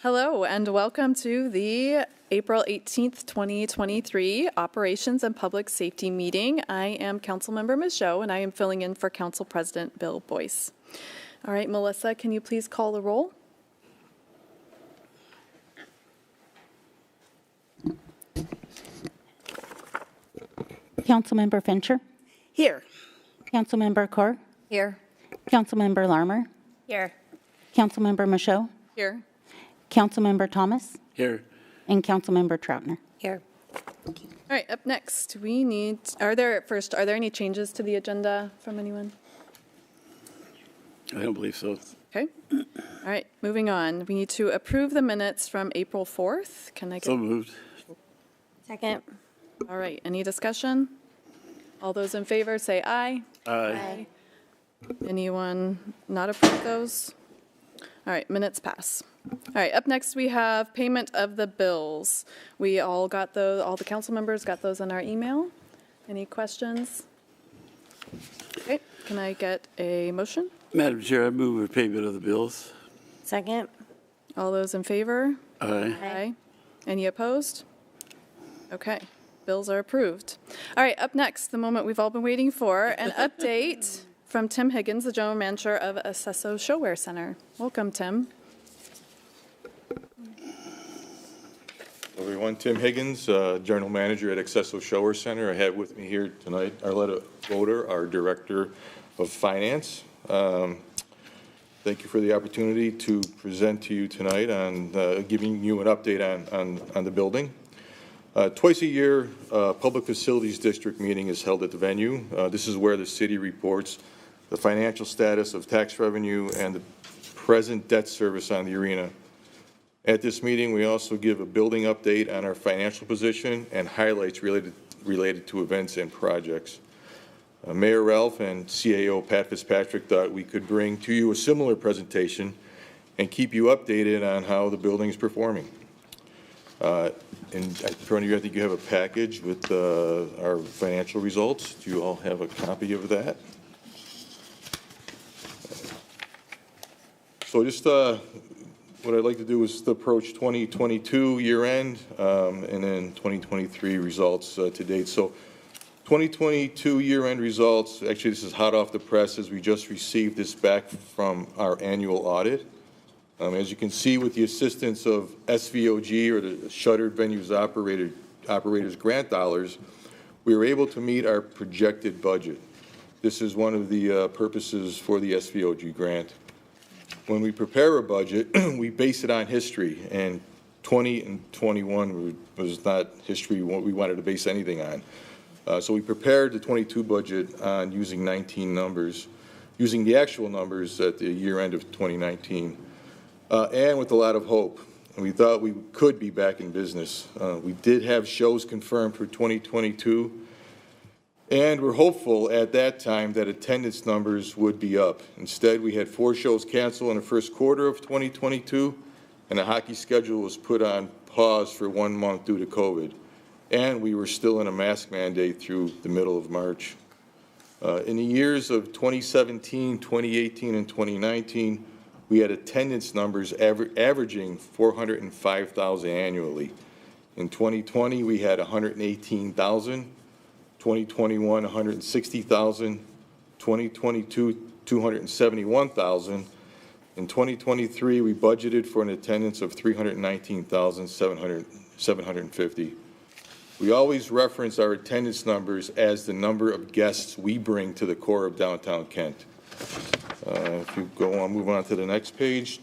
Hello and welcome to the April 18th, 2023 Operations and Public Safety Meeting. I am Councilmember Michaud and I am filling in for Council President Bill Boyce. All right, Melissa, can you please call the roll? Councilmember Fincher. Here. Councilmember Corr. Here. Councilmember Larmer. Here. Councilmember Michaud. Here. Councilmember Thomas. Here. And Councilmember Troutner. Here. All right, up next, we need, are there any changes to the agenda from anyone? I don't believe so. Okay. All right, moving on. We need to approve the minutes from April 4th. Can I get? So moved. Second. All right, any discussion? All those in favor say aye. Aye. Anyone not approve those? All right, minutes pass. All right, up next we have payment of the bills. We all got those, all the council members got those in our email. Any questions? Okay, can I get a motion? Madam Chair, I move for payment of the bills. Second. All those in favor? Aye. Aye. Any opposed? Okay, bills are approved. All right, up next, the moment we've all been waiting for, an update from Tim Higgins, the General Manager of Accesso ShoWare Center. Welcome, Tim. Everyone, Tim Higgins, General Manager at accesso ShoWare Center. I have with me here tonight Arletta Voder, our Director of Finance. Thank you for the opportunity to present to you tonight on giving you an update on the building. Twice a year, Public Facilities District meeting is held at the venue. This is where the city reports the financial status of tax revenue and the present debt service on the arena. At this meeting, we also give a building update on our financial position and highlights related to events and projects. Mayor Ralph and CAO Pat Fitzpatrick thought we could bring to you a similar presentation and keep you updated on how the building is performing. In front of you, I think you have a package with our financial results. Do you all have a copy of that? So just what I'd like to do is to approach 2022 year end and then 2023 results to date. So 2022 year end results, actually this is hot off the press as we just received this back from our annual audit. As you can see, with the assistance of SVOG, or the Shuttered Venues Operators Grant dollars, we were able to meet our projected budget. This is one of the purposes for the SVOG grant. When we prepare a budget, we base it on history, and 20 and 21 was not history we wanted to base anything on. So we prepared the 22 budget on using 19 numbers, using the actual numbers at the year end of 2019. And with a lot of hope. And we thought we could be back in business. We did have shows confirmed for 2022, and we're hopeful at that time that attendance numbers would be up. Instead, we had 4 shows canceled in the first quarter of 2022, and the hockey schedule was put on pause for 1 month due to COVID. And we were still in a mask mandate through the middle of March. In the years of 2017, 2018, and 2019, we had attendance numbers averaging 405,000 annually. In 2020, we had 118,000. 2021, 160,000. 2022, 271,000. In 2023, we budgeted for an attendance of 319,750. We always reference our attendance numbers as the number of guests we bring to the core of downtown Kent. If you go on, move on to the next page.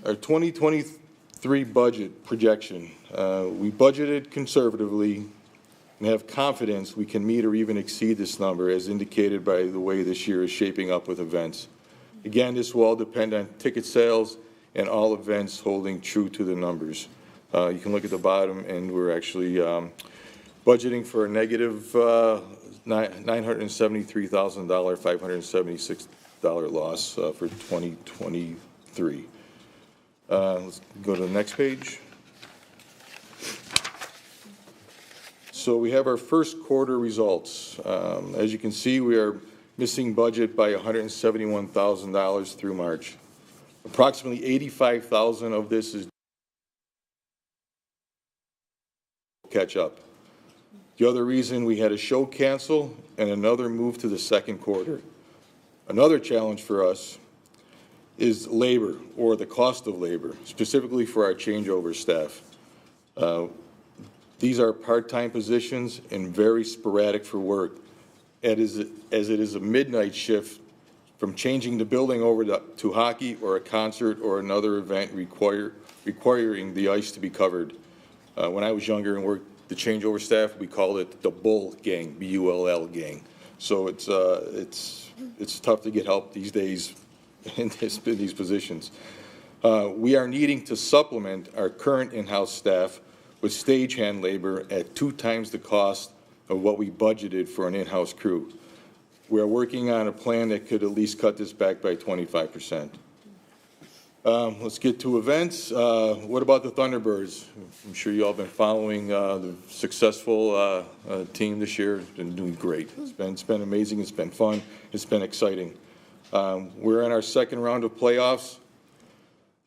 Our 2023 budget projection. We budgeted conservatively and have confidence we can meet or even exceed this number as indicated by the way this year is shaping up with events. Again, this will all depend on ticket sales and all events holding true to the numbers. You can look at the bottom, and we're actually budgeting for a negative $973,000, $576 loss for 2023. Let's go to the next page. So we have our first quarter results. As you can see, we are missing budget by $171,000 through March. Approximately 85,000 of this is catch up. The other reason we had a show cancel and another move to the second quarter. Another challenge for us is labor, or the cost of labor, specifically for our changeover staff. These are part-time positions and very sporadic for work, as it is a midnight shift from changing the building over to hockey or a concert or another event requiring the ice to be covered. When I was younger and worked the changeover staff, we called it the Bull Gang, B-U-L-L gang. So it's tough to get help these days in these positions. We are needing to supplement our current in-house staff with stagehand labor at 2 times the cost of what we budgeted for an in-house crew. We are working on a plan that could at least cut this back by 25%. Let's get to events. What about the Thunderbirds? I'm sure you all have been following the successful team this year. It's been doing great. It's been amazing. It's been fun. It's been exciting. We're in our second round of playoffs.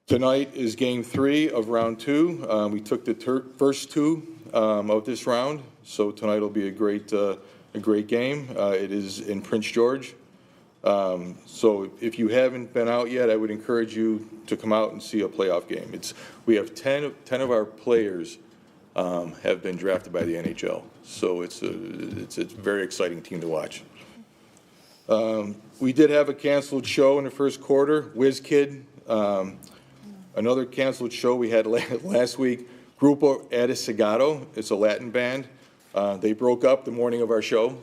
Tonight is game 3 of round 2. We took the first 2 of this round, so tonight will be a great game. It is in Prince George. So if you haven't been out yet, I would encourage you to come out and see a playoff game. We have 10 of our players have been drafted by the NHL, so it's a very exciting team to watch. We did have a canceled show in the first quarter, Whiz Kid. Another canceled show we had last week, Grupo Adesigato. It's a Latin band. They broke up the morning of our show.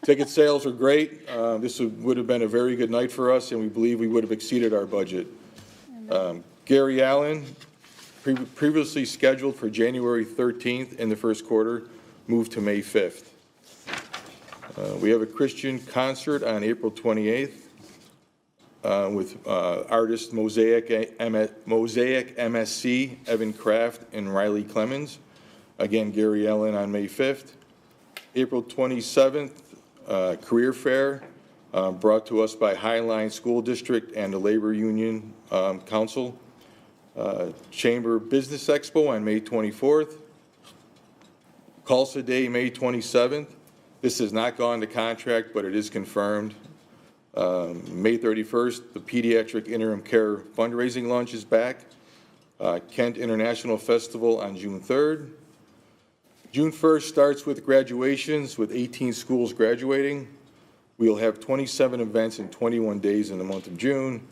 Ticket sales are great. This would have been a very good night for us, and we believe we would have exceeded our budget. Gary Allen, previously scheduled for January 13th in the first quarter, moved to May 5th. We have a Christian concert on April 28th with artist Mosaic MSC, Evan Kraft, and Riley Clemens. Again, Gary Allen on May 5th. April 27th, career fair brought to us by Highline School District and the Labor Union Council. Chamber Business Expo on May 24th. Tulsa Day, May 27th. This has not gone to contract, but it is confirmed. May 31st, the Pediatric Interim Care Fundraising Lunch is back. Kent International Festival on June 3rd. June 1st starts with graduations, with 18 schools graduating. We'll have 27 events in 21 days in the month of June.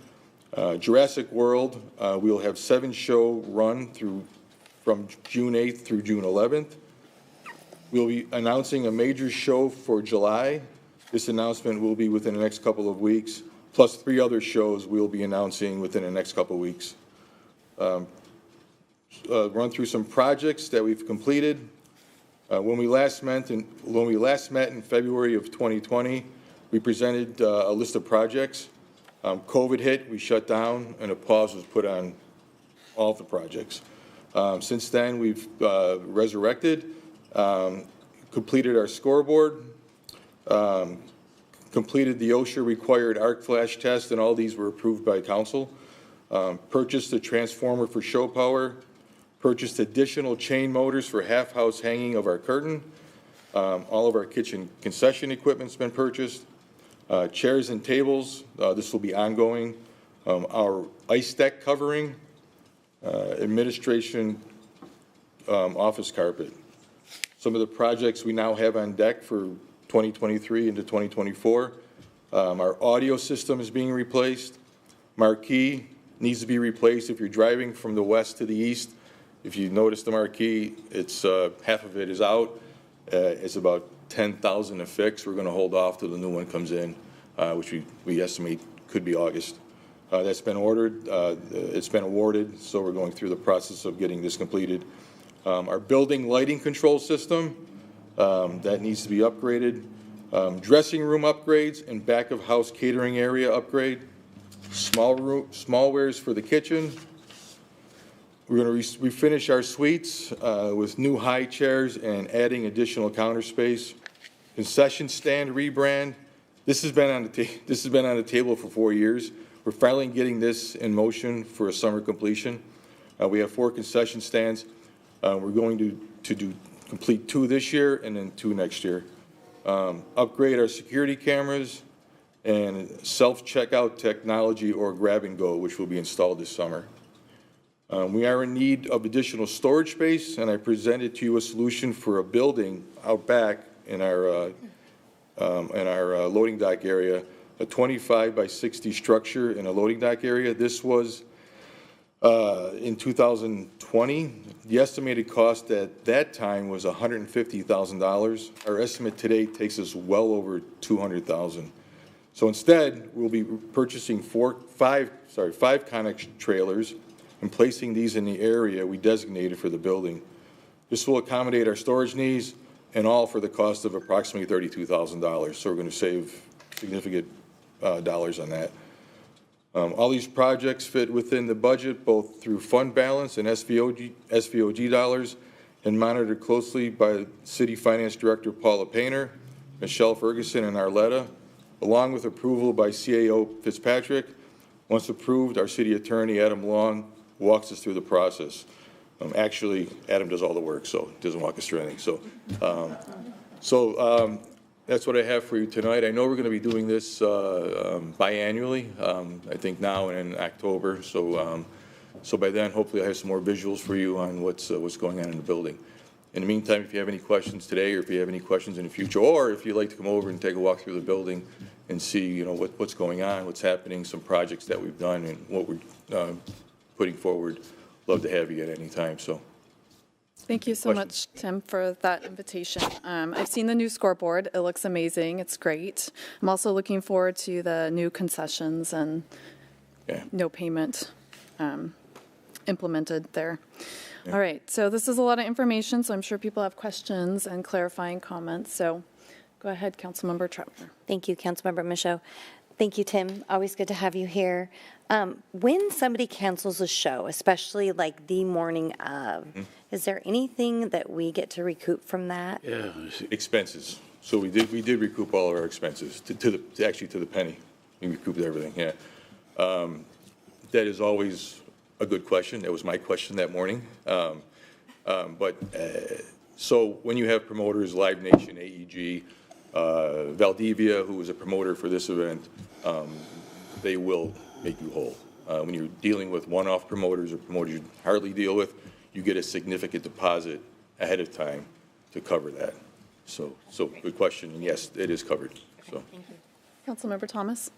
Jurassic World, we'll have 7 show run from June 8th through June 11th. We'll be announcing a major show for July. This announcement will be within the next couple of weeks, plus 3 other shows we'll be announcing within the next couple of weeks. Run through some projects that we've completed. When we last met in February of 2020, we presented a list of projects. COVID hit, we shut down, and a pause was put on all of the projects. Since then, we've resurrected, completed our scoreboard, completed the OSHA required arc flash test, and all these were approved by council. Purchased a transformer for show power. Purchased additional chain motors for half-house hanging of our curtain. All of our kitchen concession equipment's been purchased. Chairs and tables, this will be ongoing. Our ice deck covering, administration office carpet. Some of the projects we now have on deck for 2023 into 2024. Our audio system is being replaced. Marquee needs to be replaced if you're driving from the west to the east. If you notice the marquee, it's half of it is out. It's about $10,000 to fix. We're going to hold off till the new one comes in, which we estimate could be August. That's been ordered. It's been awarded, so we're going through the process of getting this completed. Our building lighting control system, that needs to be upgraded. Dressing room upgrades and back of house catering area upgrade. Smallwares for the kitchen. We're going to refinish our suites with new high chairs and adding additional counter space. Concession stand rebrand. This has been on the table for 4 years. we're finally getting this in motion for a summer completion. We have 4 concession stands. We're going to complete 2 this year and then 2 next year. Upgrade our security cameras and self-checkout technology or grab and go, which will be installed this summer. We are in need of additional storage space, and I presented to you a solution for a building out back in our loading dock area, a 25 by 60 structure in a loading dock area. This was in 2020. The estimated cost at that time was $150,000. Our estimate today takes us well over $200,000. So instead, we'll be purchasing 5 Connex trailers and placing these in the area we designated for the building. This will accommodate our storage needs, and all for the cost of approximately $32,000. So we're going to save significant dollars on that. All these projects fit within the budget, both through fund balance and SVOG dollars, and monitored closely by City Finance Director Paula Painter, Michelle Ferguson, and Arletta, along with approval by CAO Fitzpatrick. Once approved, our City Attorney, Adam Long, walks us through the process. Actually, Adam does all the work, so he doesn't walk us through anything. So that's what I have for you tonight. I know we're going to be doing this biannually, I think now and in October. So by then, hopefully I have some more visuals for you on what's going on in the building. In the meantime, if you have any questions today, or if you have any questions in the future, or if you'd like to come over and take a walk through the building and see, you know, what's going on, what's happening, some projects that we've done and what we're putting forward, love to have you at any time. So. Thank you so much, Tim, for that invitation. I've seen the new scoreboard. It looks amazing. It's great. I'm also looking forward to the new concessions and no payment implemented there. Yeah. All right, so this is a lot of information, so I'm sure people have questions and clarifying comments. So go ahead, Councilmember Troutner. Thank you, Councilmember Michaud. Thank you, Tim. Always good to have you here. When somebody cancels a show, especially like the morning of, is there anything that we get to recoup from that? Yeah, expenses. So we did recoup all of our expenses actually to the penny. We recouped everything. Yeah, that is always a good question. That was my question that morning. So when you have promoters, Live Nation, AEG, Valdivia, who was a promoter for this event, they will make you whole. When you're dealing with one-off promoters or promoters you hardly deal with, you get a significant deposit ahead of time to cover that. So good question, and yes, it is covered. So. Thank you. Councilmember Thomas.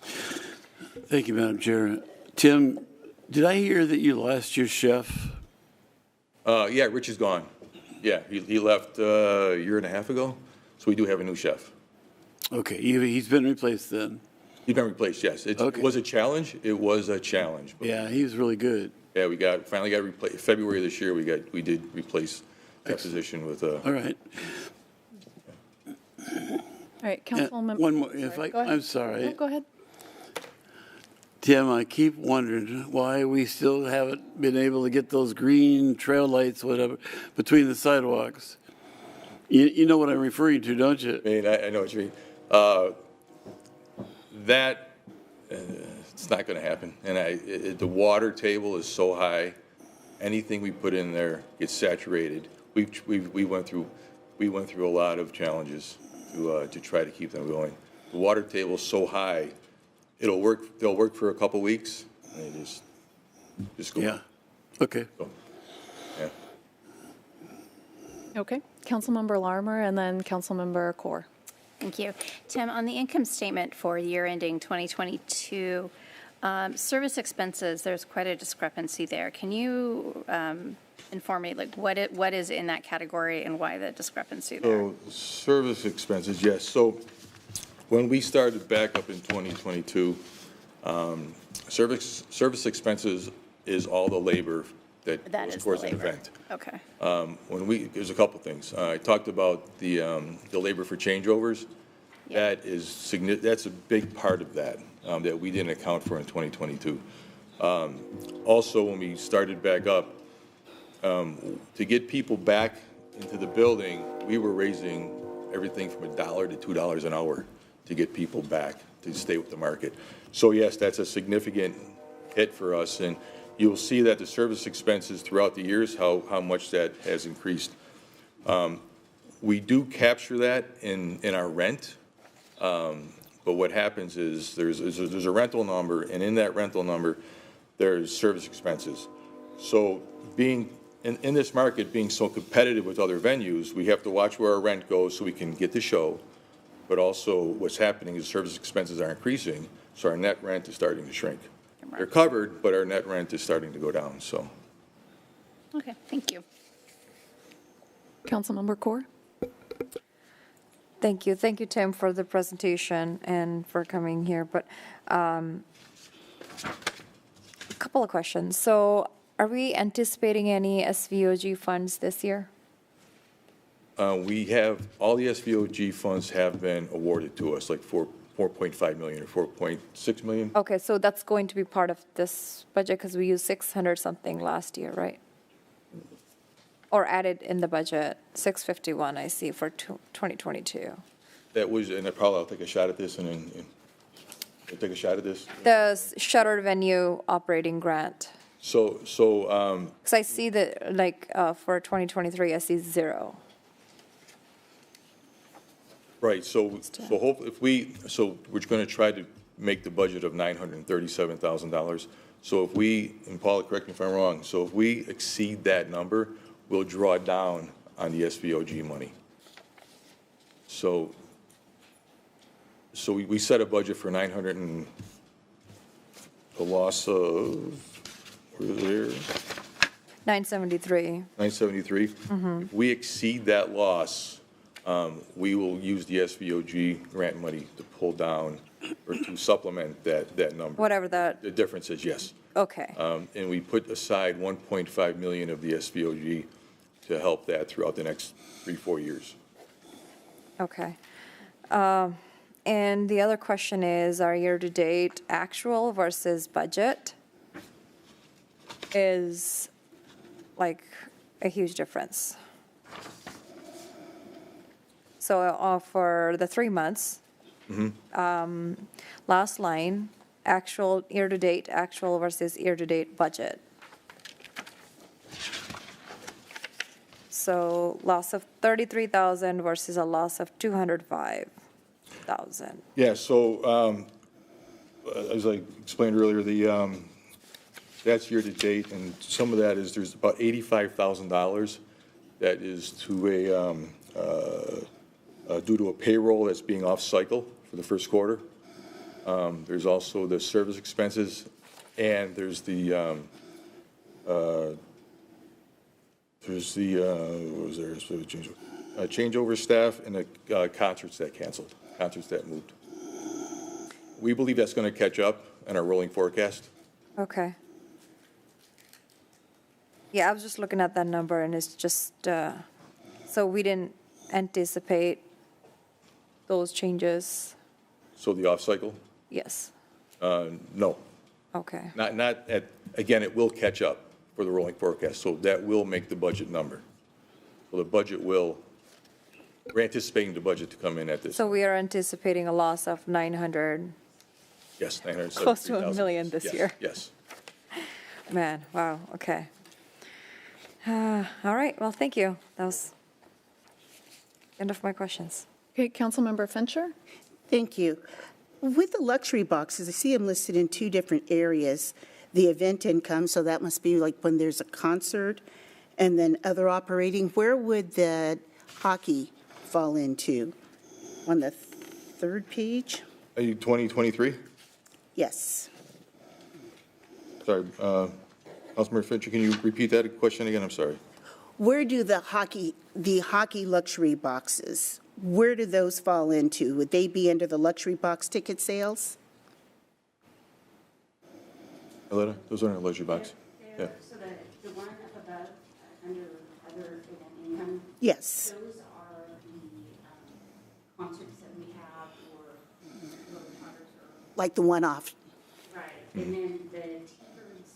Thank you, Madam Chair. Tim, did I hear that you lost your chef? Yeah, Rich is gone. Yeah, he left a year and a half ago, so we do have a new chef. Okay, he's been replaced then. He's been replaced, yes. It was a challenge. It was a challenge. But yeah, he was really good. Yeah, we finally got replaced. February of this year, we did replace that position with a. All right. All right, Councilmember. One more, I'm sorry. No, go ahead. Tim, I keep wondering why we still haven't been able to get those green trail lights, whatever, between the sidewalks. You know what I'm referring to, don't you? I mean, I know what you mean. It's not going to happen. And the water table is so high, anything we put in there gets saturated. We went through a lot of challenges to try to keep them going. The water table is so high, it'll work. They'll work for a couple weeks, and they just go. Yeah. Okay. So, yeah. Okay, Councilmember Larmer and then Councilmember Kaur. Thank you. Tim, on the income statement for year ending 2022, service expenses, there's quite a discrepancy there. Can you inform me, like, what is in that category and why the discrepancy there? So service expenses, yes. So when we started back up in 2022, service expenses is all the labor that goes towards an event. Okay. There's a couple things. I talked about the labor for changeovers. Yeah. That's a big part of that that we didn't account for in 2022. Also, when we started back up, to get people back into the building, we were raising everything from $1 to $2 an hour to get people back to stay with the market. So yes, that's a significant hit for us, and you'll see that the service expenses throughout the years, how much that has increased. We do capture that in our rent, but what happens is there's a rental number, and in that rental number, there's service expenses. So being in this market, being so competitive with other venues, we have to watch where our rent goes so we can get the show, but also what's happening is service expenses are increasing, so our net rent is starting to shrink. They're covered, but our net rent is starting to go down, so. Okay, thank you. Councilmember Core? Thank you. Thank you, Tim, for the presentation and for coming here. But a couple of questions. So are we anticipating any SVOG funds this year? We have, all the SVOG funds have been awarded to us, like 4.5 million or 4.6 million. Okay, so that's going to be part of this budget because we used 600 something last year, right? Or added in the budget, 651 I see for 2022. That was, and Paula, I'll take a shot at this, and then you'll take a shot at this. The shuttered venue operating grant. So, Because I see that, like, for 2023, I see 0. right, so we're going to try to make the budget of $937,000. So if we, and Paula, correct me if I'm wrong, so if we exceed that number, we'll draw down on the SVOG money. So we set a budget for 900 and a loss of, where is there? 973. 973. If we exceed that loss, we will use the SVOG grant money to pull down or to supplement that number. Whatever that, The difference is yes. okay. And we put aside 1.5 million of the SVOG to help that throughout the next 3-4 years. Okay. And the other question is, our year-to-date actual versus budget is like a huge difference. So for the 3 months, last line, actual year-to-date actual versus year-to-date budget. So loss of 33,000 versus a loss of 205,000. Yeah, so as I explained earlier, that's year-to-date, and some of that is, there's about $85,000 that is to due to a payroll that's being off-cycle for the first quarter. There's also the service expenses, and there's the what was there? Changeover staff and the concerts that canceled, concerts that moved. We believe that's going to catch up in our rolling forecast. Okay. Yeah, I was just looking at that number, and it's just, so we didn't anticipate those changes? So the off-cycle? Yes. No. Okay. Not at, again, it will catch up for the rolling forecast, so that will make the budget number. So the budget will, we're anticipating the budget to come in at this. So we are anticipating a loss of 900, Yes, 973,000. close to $1 million this Yes, year. Yes. Man, wow, okay. All right, well, thank you. That was end of my questions. Okay, Councilmember Fincher? Thank you. With the luxury boxes, I see them listed in 2 different areas. The event income, so that must be like when there's a concert, and then other operating. Where would the hockey fall into? On the 3rd page? Are you 2023? Yes. Sorry, Councilmember Fincher, can you repeat that question again? I'm sorry. Where do the hockey luxury boxes, where do those fall into? Would they be under the luxury box ticket sales? Aletta, those are in a luxury box. Yeah. So the one up above, under other event income, Yes. those are the concerts that we have or little concerts or, Like the one-off? right. And then the T-Birds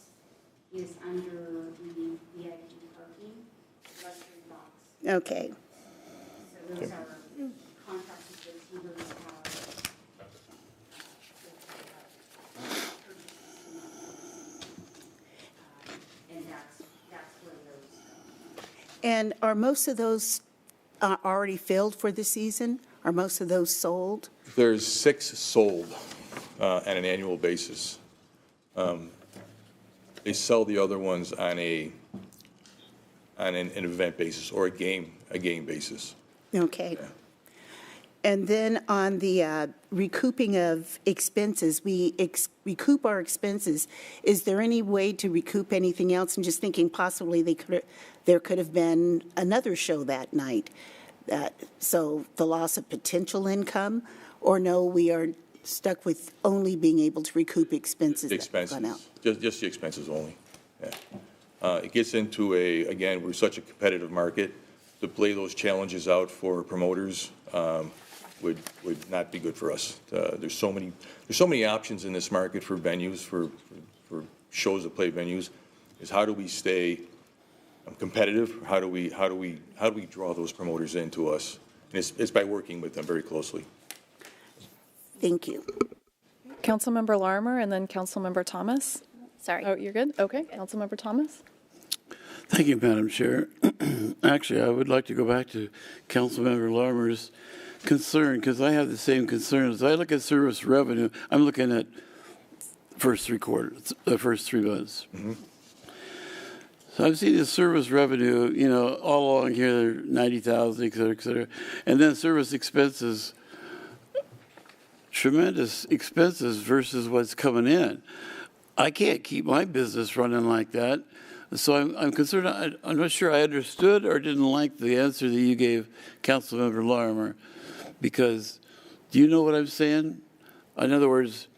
is under the VIP parking luxury box. Okay. So those are contracts that the T-Birds have And are most of those already filled for the season? Are most of those sold? There's 6 sold on an annual basis. They sell the other ones on an event basis or a game basis. Okay. And then on the recouping of expenses, we recoup our expenses. Is there any way to recoup anything else? I'm just thinking possibly there could have been another show that night. So the loss of potential income, or no, we are stuck with only being able to recoup expenses. Expenses, just the expenses only. Yeah. It gets into again, we're such a competitive market. To play those challenges out for promoters would not be good for us. There's so many options in this market for venues, for shows that play venues. Is how do we stay competitive? How do we draw those promoters into us? And it's by working with them very closely. Thank you. Councilmember Larmer and then Councilmember Thomas. Sorry. Oh, you're good? Okay, Councilmember Thomas. Thank you, Madam Chair. Actually, I would like to go back to Councilmember Larmer's concern, because I have the same concern. As I look at service revenue, I'm looking at first 3 quarters, the first 3 months. Mm-hmm. So I've seen the service revenue, all along here, 90,000, et cetera, et cetera. And then service expenses, tremendous expenses versus what's coming in. I can't keep my business running like that. So I'm concerned. I'm not sure I understood or didn't like the answer that you gave Councilmember Larmer, because do you know what I'm saying? In other words,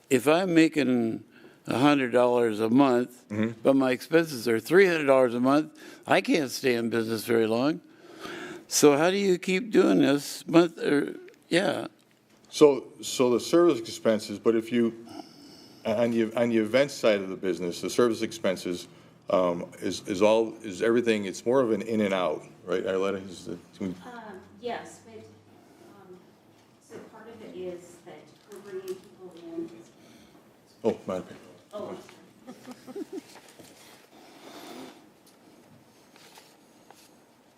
if I'm making $100 a month, mm-hmm. but my expenses are $300 a month, I can't stay in business very long. So how do you keep doing this month? Yeah. So the service expenses, but if you on the event side of the business, the service expenses is everything. It's more of an in and out, right, Arletta? Yes, but so part of it is that we're bringing people in. Oh, my opinion. Oh.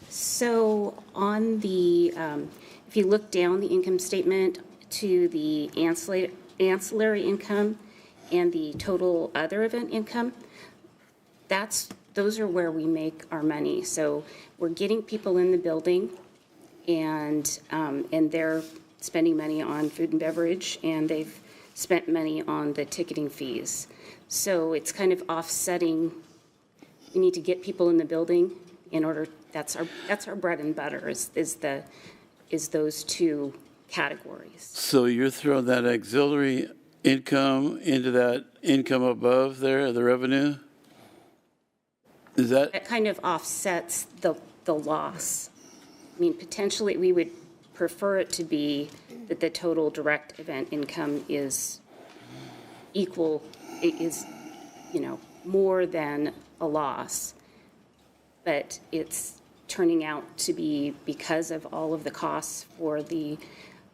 So on the, if you look down the income statement to the ancillary income and the total other event income, those are where we make our money. So we're getting people in the building, and they're spending money on food and beverage, and they've spent money on the ticketing fees. So it's kind of offsetting. We need to get people in the building in order. That's our bread and butter is those 2 categories. So you're throwing that auxiliary income into that income above there, the revenue? Is that kind of offsets the loss? I mean, potentially we would prefer it to be that the total direct event income is equal, is, more than a loss. But it's turning out to be, because of all of the costs for the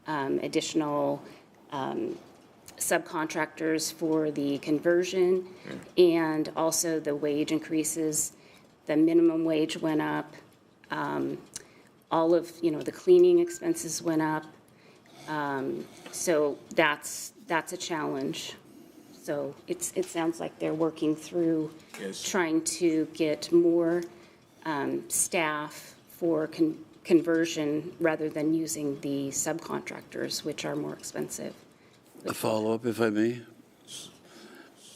additional subcontractors for the conversion, and also the wage increases. The minimum wage went up. All of the cleaning expenses went up. So that's a challenge. So it sounds like they're working through trying to get more staff for conversion rather than using the subcontractors, which are more expensive. a follow-up, if I may?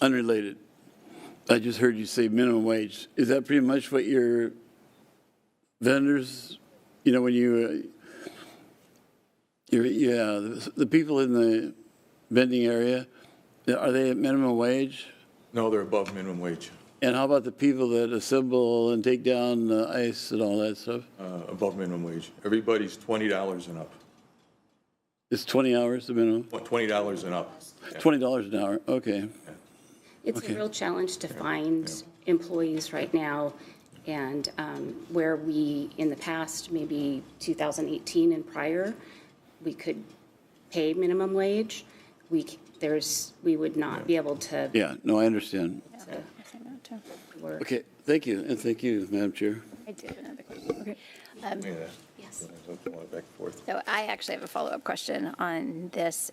Unrelated. I just heard you say minimum wage. Is that pretty much what your vendors, when the people in the vending area, are they at minimum wage? No, they're above minimum wage. And how about the people that assemble and take down the ice and all that stuff? Above minimum wage. Everybody's $20 and up. It's 20 hours the minimum? $20 and up. Yeah. $20 an hour, okay. Yeah. It's a real challenge to find employees right now, and where we, in the past, maybe 2018 and prior, we could pay minimum wage. We would not be able to. Yeah, no, I understand. Work. Okay, Thank you, and thank you, Madam Chair. I did have another question. Okay. Yes. Back and forth. So I actually have a follow-up question on this.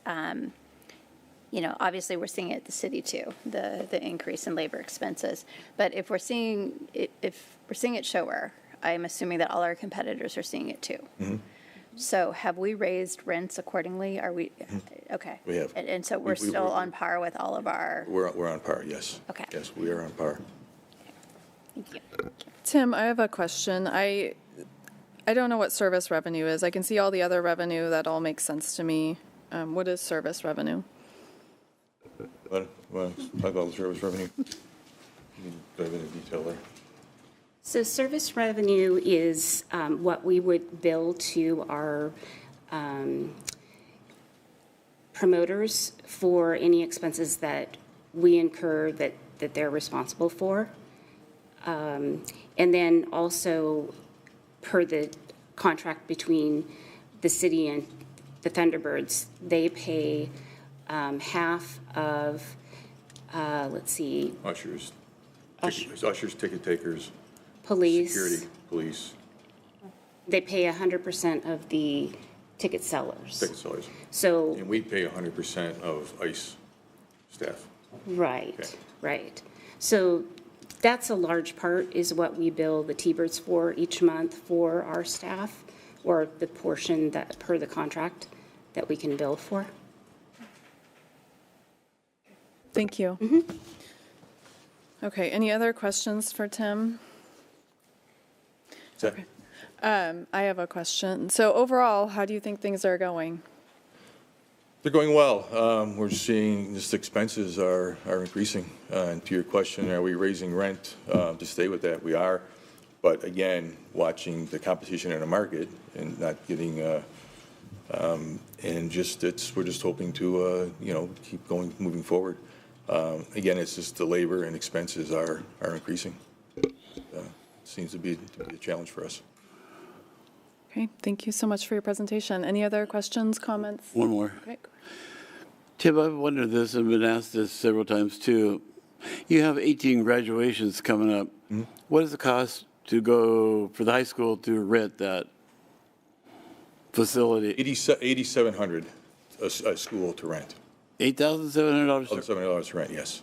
You know, obviously, we're seeing it at the city too, the increase in labor expenses. But if we're seeing it at ShoWare, I'm assuming that all our competitors are seeing it too. So have we raised rents accordingly? Are we, okay. We have. And so we're still on par with all of our, We're on par, yes. Okay. Yes, we are on par. thank you. Tim, I have a question. I don't know what service revenue is. I can see all the other revenue. That all makes sense to me. What is service revenue? Well, talk about the service revenue. You can dive into detail there. So service revenue is what we would bill to our promoters for any expenses that we incur that they're responsible for. And then also per the contract between the city and the Thunderbirds, they pay half of, let's see, Ushers, ticket takers, police. security, police, They pay 100% of the ticket sellers. ticket sellers. So, And we pay 100% of ICE staff. right, Okay. right. So that's a large part is what we bill the T-Birds for each month for our staff, or the portion that, per the contract, that we can bill for. Thank you. Okay, any other questions for Tim? Is that- I have a question. So overall, how do you think things are going? They're going well. We're seeing just expenses are increasing. And to your question, are we raising rent to stay with that? We are. But again, watching the competition in the market and not getting, and just we're just hoping to, keep going, moving forward. Again, it's just the labor and expenses are increasing. Seems to be a challenge for us. Okay, thank you so much for your presentation. Any other questions, comments? One more. Okay. Tim, I've wondered this and been asked this several times too. You have 18 graduations coming up. What is the cost to go for the high school to rent that facility? $8,700 a school to rent. $8,700. $700 to rent, yes.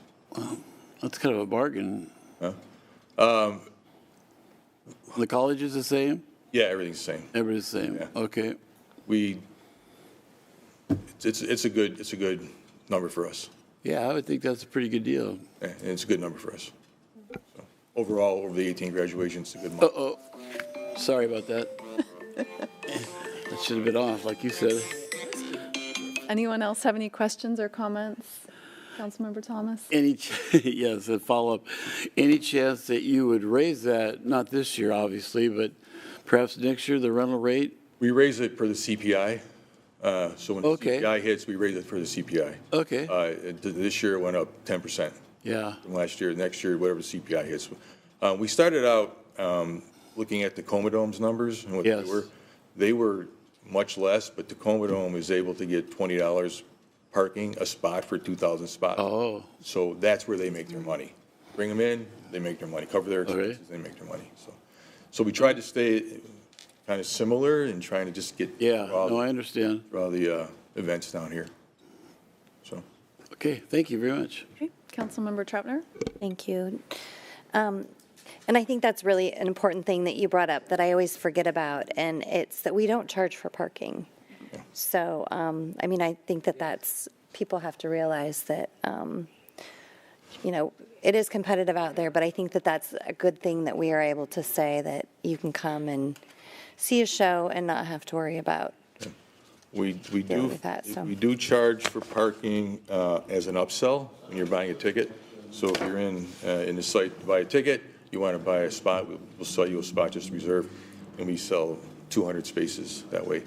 That's kind of a bargain. Huh? The college is the same. Yeah, everything's the same. Everybody's the same. Yeah. Okay. It's a good number for us. Yeah, I would think that's a pretty good deal. Yeah, and it's a good number for us. So, overall, over the 18 graduations, it's a good month. Uh-oh. Sorry about that. That should have been off, like you said. Anyone else have any questions or comments? Councilmember Thomas? Yes, a follow-up. Any chance that you would raise that, not this year, obviously, but perhaps next year, the rental rate? We raise it per the CPI. So when the Okay. CPI hits, we raise it for the CPI. Okay. This year it went up 10% Yeah. from last year. Next year, whatever the CPI hits. We started out looking at the Comodome's numbers and what Yes. they were. They were much less, but the Comodome is able to get $20 parking, a spot for 2,000 spots. Oh, So that's where they make their money. Bring them in, they make their money. Cover their Okay. expenses, they make their money. So we tried to stay kind of similar and trying to just get yeah. No, I understand. all the events down here. So Okay, thank you very much. Okay, Councilmember Troutner? Thank you. And I think that's really an important thing that you brought up that I always forget about, and it's that we don't charge for parking. So, I mean, I think that's, people have to realize that, it is competitive out there, but I think that's a good thing that we are able to say that you can come and see a show and not have to worry about. we Deal do, with that, so. we do charge for parking as an upsell when you're buying a ticket. So if you're in the site to buy a ticket, you want to buy a spot, we'll sell you a spot just reserved, and we sell 200 spaces that way.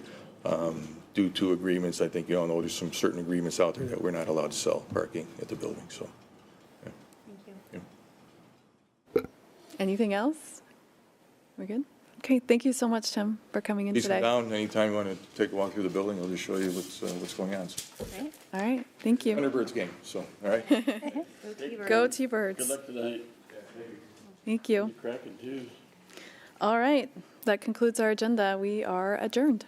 Due to agreements, I think you all know there's some certain agreements out there that we're not allowed to sell parking at the building, so. Yeah. Thank you. Anything else? We good? Okay, thank you so much, Tim, for coming in Please come today. down anytime you want to take a walk through the building, I'll just show you what's going on. So, All right, thank you. Thunderbirds game, so, all right? Go T-Birds. Good luck tonight. Thank you. Cracking too. All right, that concludes our agenda. We are adjourned.